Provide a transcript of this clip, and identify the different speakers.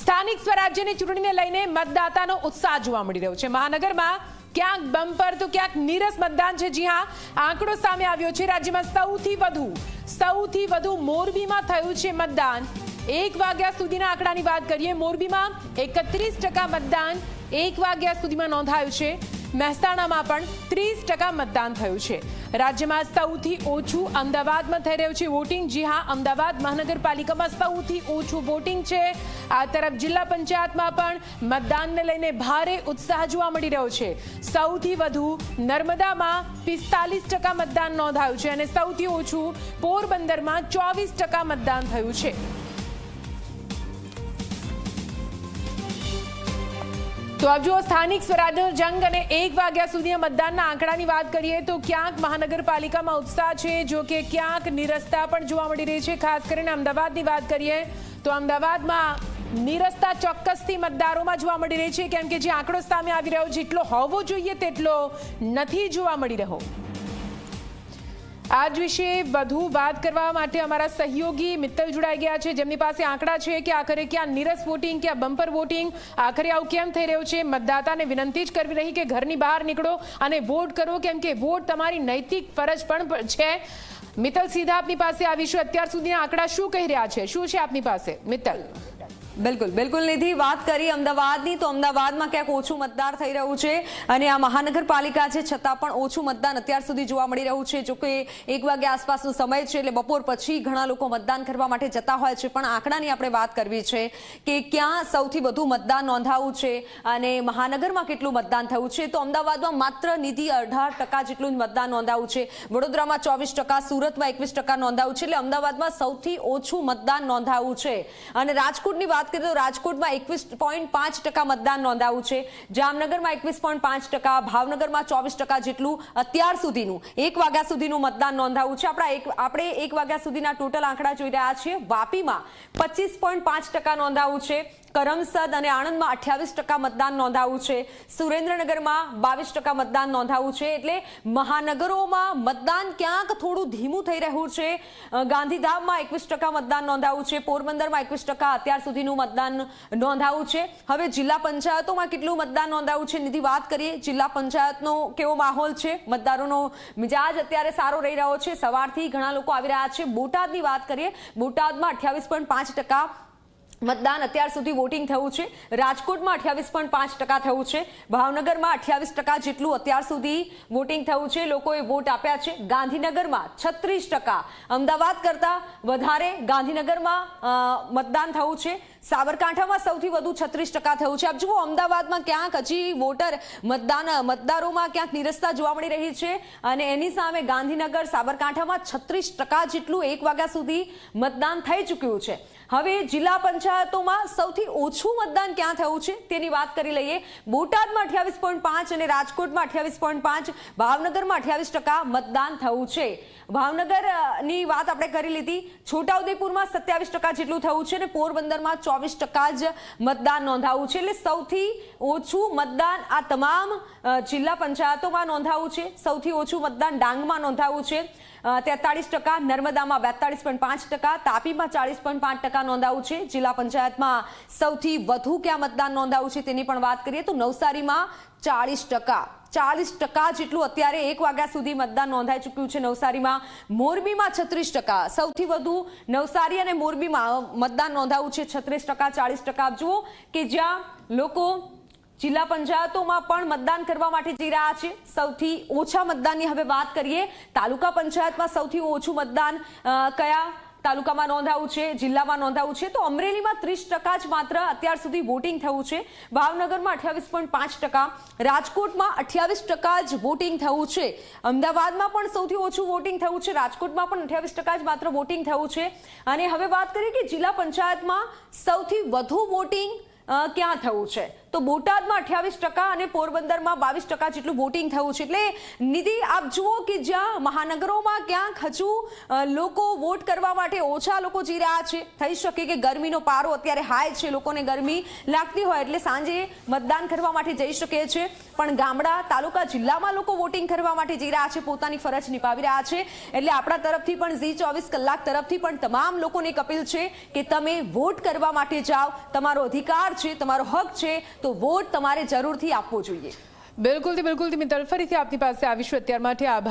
Speaker 1: સ્થાનિક સ્વરાજ્યની ચૂંટણીને લઈને મતદાતાનો ઉત્સાહ જોવા મળી રહ્યો છે। મહાનગરમાં ક્યાંક બમ્પર તો ક્યાંક નીરસ મતદાન છે। જી હા, આંકડો સામે આવ્યો છે। રાજ્યમાં સૌથી વધુ મોરબીમાં થયું છે મતદાન। 1 વાગ્યા સુધીના આંકડાની વાત કરીએ, મોરબીમાં 31% મતદાન 1 વાગ્યા સુધીમાં નોંધાયું છે। મહેસાણામાં પણ 30% મતદાન થયું છે। રાજ્યમાં સૌથી ઓછું અમદાવાદમાં થઈ રહ્યું છે વોટિંગ। જી હા, અમદાવાદ મહાનગરપાલિકામાં સૌથી ઓછું વોટિંગ છે। આ તરફ જિલ્લા પંચાયતમાં પણ મતદાનને લઈને ભારે ઉત્સાહ જોવા મળી રહ્યો છે। સૌથી વધુ નર્મદામાં 45% મતદાન નોંધાયું છે અને સૌથી ઓછું પોરબંદરમાં 24% મતદાન થયું છે। તો આપ જુઓ, સ્થાનિક સ્વરાજ્યનો જંગ અને 1 વાગ્યા સુધી મતદાનના આંકડાની વાત કરીએ તો ક્યાંક મહાનગરપાલિકામાં ઉત્સાહ છે, જો કે ક્યાંક નીરસતા પણ જોવા મળી રહી છે। ખાસ કરીને અમદાવાદની વાત કરીએ તો અમદાવાદમાં નીરસતા ચોક્કસથી મતદારોમાં જોવા મળી રહી છે, કેમ કે જે આંકડો સામે આવી રહ્યો જેટલો હોવો જોઈએ તેટલો નથી જોવા મળી રહ્યો। આજ વિશે વધુ વાત કરવા માટે અમારા સહયોગી મિત્તલ જોડાઈ ગયા છે, જેમની પાસે આંકડા છે કે આખરે ક્યાં નીરસ વોટિંગ, ક્યાં બમ્પર વોટિંગ, આખરે આવું કેમ થઈ રહ્યું છે। મતદાતાને વિનંતી જ કરવી રહી કે ઘરની બહાર નીકળો અને વોટ કરો, કેમ કે વોટ તમારી નૈતિક ફરજ પણ છે। મિત્તલ, સીધા આપની પાસે આવીશું। અત્યાર સુધીના આંકડા શું કહી રહ્યા છે, શું છે આપની પાસે મિત્તલ?
Speaker 2: બિલકુલ નિધિ, વાત કરી અમદાવાદની તો અમદાવાદમાં ક્યાંક ઓછું મતદાન થઈ રહ્યું છે અને આ મહાનગરપાલિકા છે છતાં પણ ઓછું મતદાન અત્યાર સુધી જોવા મળી રહ્યું છે। જોકે 1 વાગ્યા આસપાસનો સમય છે એટલે બપોર પછી ઘણા લોકો મતદાન કરવા માટે જતા હોય છે, પણ આંકડાની આપણે વાત કરવી છે કે ક્યાં સૌથી વધુ મતદાન નોંધાવું છે અને મહાનગરમાં કેટલું મતદાન થયું છે। તો અમદાવાદમાં માત્ર નિધિ 18% જેટલું જ મતદાન નોંધાવું છે, વડોદરામાં 24%, સુરતમાં 21% નોંધાવું છે, એટલે અમદાવાદમાં સૌથી ઓછું મતદાન નોંધાવું છે। અને રાજકોટની વાત કરીએ તો રાજકોટમાં 21.5% મતદાન નોંધાવું છે, જામનગરમાં 21.5%, ભાવનગરમાં 24% જેટલું અત્યાર સુધીનું 1 વાગ્યા સુધીનું મતદાન નોંધાવું છે। આપણે 1 વાગ્યા સુધીના ટોટલ આંકડા જોઈ રહ્યા છીએ। વાપીમાં 25.5% નોંધાવું છે, કરમસદ અને આણંદમાં 28% મતદાન નોંધાવું છે, સુરેન્દ્રનગરમાં 22% મતદાન નોંધાવું છે। એટલે મહાનગરોમાં મતદાન ક્યાંક થોડું ધીમું થઈ રહ્યું છે। ગાંધીધામમાં 21% મતદાન નોંધાવું છે, પોરબંદરમાં 21% અત્યાર સુધીનું મતદાન નોંધાવું છે। હવે જિલ્લા પંચાયતોમાં કેટલું મતદાન નોંધાવું છે નિધિ, વાત કરીએ જિલ્લા પંચાયતનો કેવો માહોલ છે, મતદારોનો મિજાજ અત્યારે સારો રહી રહ્યો છે, સવારથી ઘણા લોકો આવી રહ્યા છે। બોટાદની વાત કરીએ, બોટાદમાં 28.5% મતદાન અત્યાર સુધી વોટિંગ થયું છે, રાજકોટમાં 28.5% થયું છે, ભાવનગરમાં 28% જેટલું અત્યાર સુધી વોટિંગ થયું છે, લોકોએ વોટ આપ્યા છે। ગાંધીનગરમાં 36%, અમદાવાદ કરતા વધારે ગાંધીનગરમાં મતદાન થયું છે। સાબરકાંઠામાં સૌથી વધુ 36% થયું છે। આપ જુઓ, અમદાવાદમાં ક્યાંક હજી મતદારોમાં ક્યાંક નીરસતા જોવા મળી રહી છે અને એની સામે ગાંધીનગર, સાબરકાંઠામાં 36% જેટલું 1 વાગ્યા સુધી મતદાન થઈ ચૂક્યું છે। હવે જિલ્લા પંચાયતોમાં સૌથી ઓછું મતદાન ક્યાં થયું છે તેની વાત કરી લઈએ। બોટાદમાં 28.5 અને રાજકોટમાં 28.5, ભાવનગરમાં 28% મતદાન થયું છે। ભાવનગરની વાત આપણે કરી લીધી, છોટાઉદેપુરમાં 27% જેટલું થયું છે અને પોરબંદરમાં 24% જ મતદાન નોંધાવું છે। એટલે સૌથી ઓછું મતદાન આ તમામ જિલ્લા પંચાયતોમાં નોંધાવું છે। સૌથી ઓછું મતદાન ડાંગમાં નોંધાવું છે, 43%, નર્મદામાં 42.5%, તાપીમાં 40.5% નોંધાવું છે। જિલ્લા પંચાયતમાં સૌથી વધુ ક્યાં મતદાન નોંધાવું છે તેની પણ વાત કરીએ તો નવસારીમાં 40% જેટલું અત્યારે 1 વાગ્યા સુધી મતદાન નોંધાઈ ચૂક્યું છે નવસારીમાં। મોરબીમાં 36%, સૌથી વધુ નવસારી અને મોરબીમાં મતદાન નોંધાવું છે 36%, 40%। જુઓ કે જ્યાં લોકો જિલ્લા પંચાયતોમાં પણ મતદાન કરવા માટે જઈ રહ્યા છે। સૌથી ઓછા મતદાનની હવે વાત કરીએ, તાલુકા પંચાયતમાં સૌથી ઓછું મતદાન કયા તાલુકામાં નોંધાવું છે, જિલ્લામાં નોંધાવું છે તો અમરેલીમાં 30% જ માત્ર અત્યાર સુધી વોટિંગ થયું છે, ભાવનગરમાં 28.5%, રાજકોટમાં 28% જ વોટિંગ થયું છે, અમદાવાદમાં પણ સૌથી ઓછું વોટિંગ થયું છે, રાજકોટમાં પણ 28% જ માત્ર વોટિંગ થયું છે। અને હવે વાત કરીએ કે જિલ્લા પંચાયતમાં સૌથી વધુ વોટિંગ ક્યાં થયું છે તો બોટાદમાં 28% અને પોરબંદરમાં 22% જેટલું વોટિંગ થયું છે. એટલે નિધિ, આપ જુઓ કે જ્યાં મહાનગરોમાં ક્યાંક હજુ લોકો વોટ કરવા માટે ઓછા લોકો જઈ રહ્યા છે. થઈ શકે કે ગરમીનો પારો અત્યારે હાઈ છે, લોકોને ગરમી લાગતી હોય એટલે સાંજે મતદાન કરવા માટે જઈ શકે છે. પણ ગામડા, તાલુકા, જિલ્લામાં લોકો વોટિંગ કરવા માટે જઈ રહ્યા છે, પોતાની ફરજ નિભાવી રહ્યા છે. એટલે આપણા તરફથી પણ ઝી 24 કલાક તરફથી પણ તમામ લોકોને એક અપીલ છે કે તમે વોટ કરવા માટે જાઓ. તમારો અધિકાર છે, તમારો હક છે, તો વોટ તમારે જરૂરથી આપવો જોઈએ.
Speaker 1: બિલકુલ મિત્તલ, ફરીથી આપની પાસે આવીશું અત્યાર માટે. આભાર.